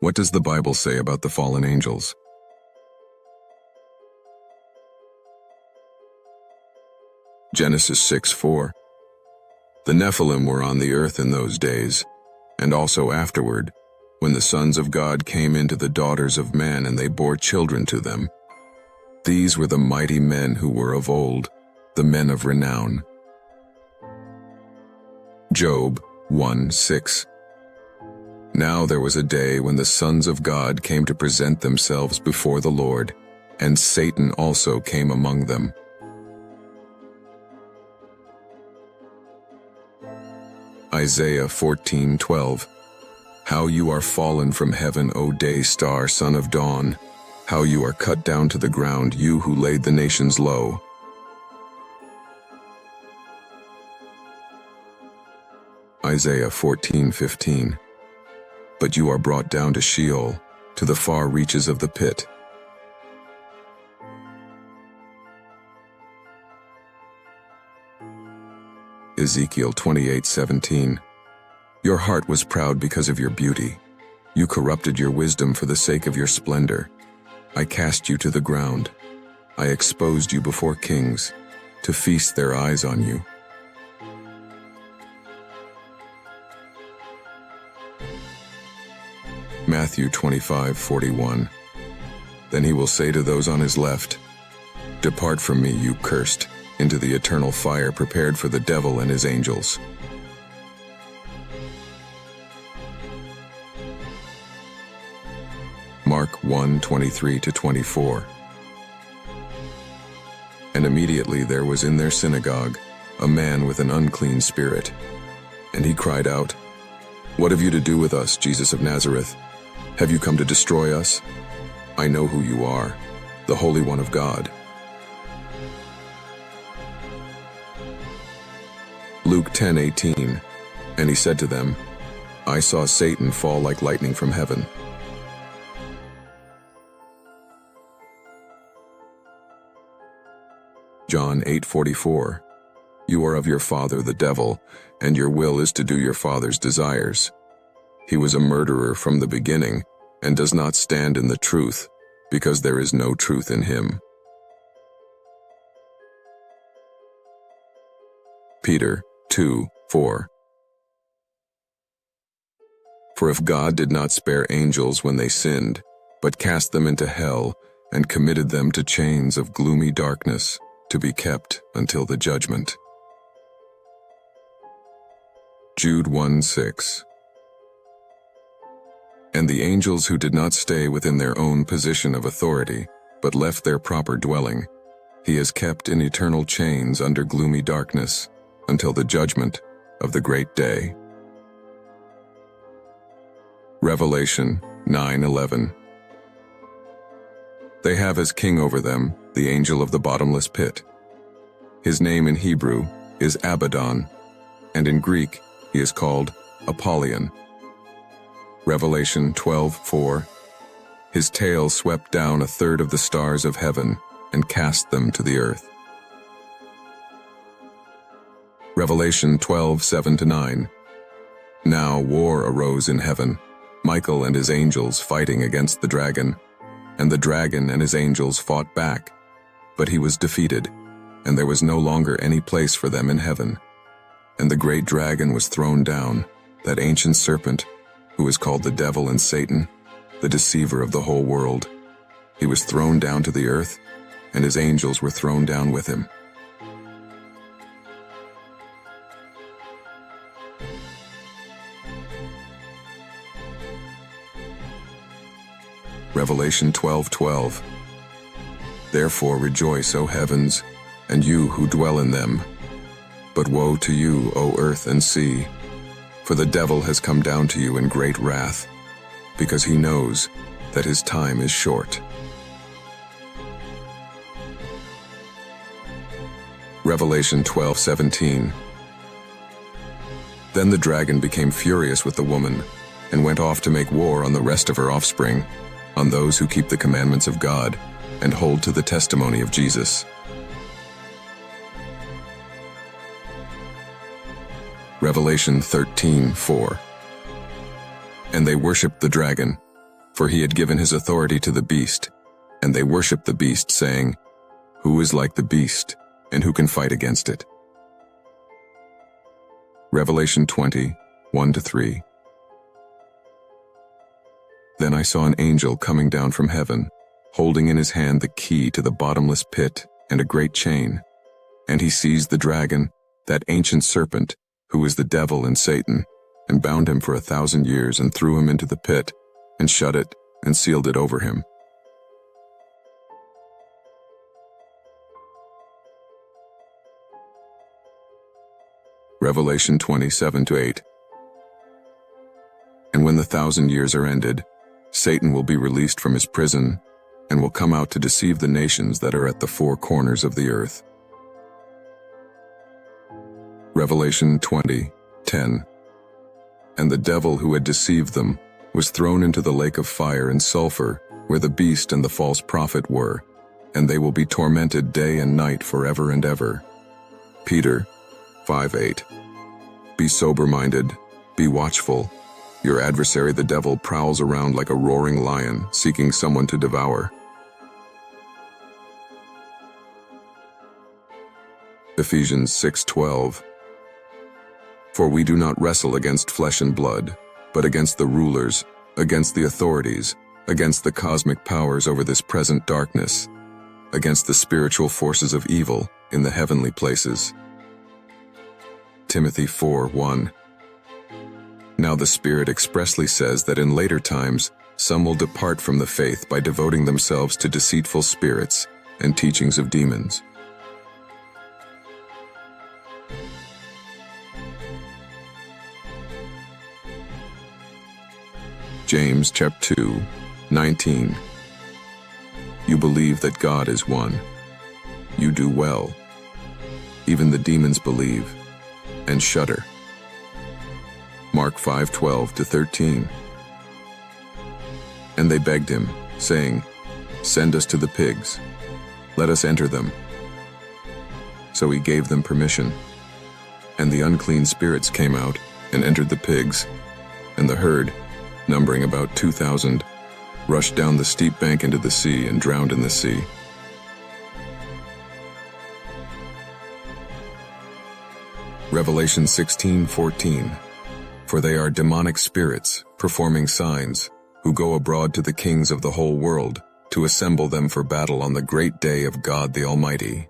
What does the Bible say about the fallen angels? Genesis 6:4. The Nephilim were on the earth in those days, and also afterward, when the sons of God came into the daughters of man and they bore children to them. These were the mighty men who were of old, the men of renown. Job 1:6. Now there was a day when the sons of God came to present themselves before the Lord, and Satan also came among them. Isaiah 14:12. How you are fallen from heaven, O day star, son of dawn! How you are cut down to the ground, you who laid the nations low! Isaiah 14:15. But you are brought down to Sheol, to the far reaches of the pit. Ezekiel 28:17. Your heart was proud because of your beauty. You corrupted your wisdom for the sake of your splendor. I cast you to the ground. I exposed you before kings, to feast their eyes on you. Matthew 25:41. Then he will say to those on his left, Depart from me, you cursed, into the eternal fire prepared for the devil and his angels. Mark 1:23-24. And immediately there was in their synagogue a man with an unclean spirit. And he cried out, What have you to do with us, Jesus of Nazareth? Have you come to destroy us? I know who you are, the Holy One of God. Luke 10:18. And he said to them, I saw Satan fall like lightning from heaven. John 8:44. You are of your father the devil, and your will is to do your father's desires. He was a murderer from the beginning, and does not stand in the truth, because there is no truth in him. Peter 2:4. For if God did not spare angels when they sinned, but cast them into hell, and committed them to chains of gloomy darkness, to be kept until the judgment. Jude 1:6. And the angels who did not stay within their own position of authority, but left their proper dwelling, he has kept in eternal chains under gloomy darkness, until the judgment of the great day. Revelation 9:11. They have as king over them the angel of the bottomless pit. His name in Hebrew is Abaddon, and in Greek he is called Apollyon. Revelation 12:4. His tail swept down a third of the stars of heaven and cast them to the earth. Revelation 12:7-9. Now war arose in heaven, Michael and his angels fighting against the dragon. And the dragon and his angels fought back, but he was defeated, and there was no longer any place for them in heaven. And the great dragon was thrown down, that ancient serpent, who is called the devil and Satan, the deceiver of the whole world. He was thrown down to the earth, and his angels were thrown down with him. Revelation 12:12. Therefore rejoice, O heavens, and you who dwell in them. But woe to you, O earth and sea, for the devil has come down to you in great wrath, because he knows that his time is short. Revelation 12:17. Then the dragon became furious with the woman, and went off to make war on the rest of her offspring, on those who keep the commandments of God, and hold to the testimony of Jesus. Revelation 13:4. And they worshipped the dragon, for he had given his authority to the beast, and they worshipped the beast, saying, "Who is like the beast, and who can fight against it?" Revelation 20, 1-3. Then I saw an angel coming down from heaven, holding in his hand the key to the bottomless pit and a great chain. And he seized the dragon, that ancient serpent, who is the devil and Satan, and bound him for 1,000 years and threw him into the pit, and shut it and sealed it over him. Revelation 27-8. And when the 1,000 years are ended, Satan will be released from his prison and will come out to deceive the nations that are at the four corners of the earth. Revelation 20:10. And the devil who had deceived them was thrown into the lake of fire and sulfur, where the beast and the false prophet were, and they will be tormented day and night forever and ever. Peter 5:8. Be sober-minded, be watchful. Your adversary the devil prowls around like a roaring lion, seeking someone to devour. Ephesians 6:12. For we do not wrestle against flesh and blood, but against the rulers, against the authorities, against the cosmic powers over this present darkness, against the spiritual forces of evil in the heavenly places. Timothy 4:1. Now the Spirit expressly says that in later times some will depart from the faith by devoting themselves to deceitful spirits and teachings of demons. James chapter 2:19. You believe that God is one. You do well. Even the demons believe and shudder. Mark 5:12-13. And they begged him, saying, Send us to the pigs. Let us enter them. So he gave them permission. And the unclean spirits came out and entered the pigs, and the herd, numbering about 2,000, rushed down the steep bank into the sea and drowned in the sea. Revelation 16:14. For they are demonic spirits, performing signs, who go abroad to the kings of the whole world, to assemble them for battle on the great day of God the Almighty.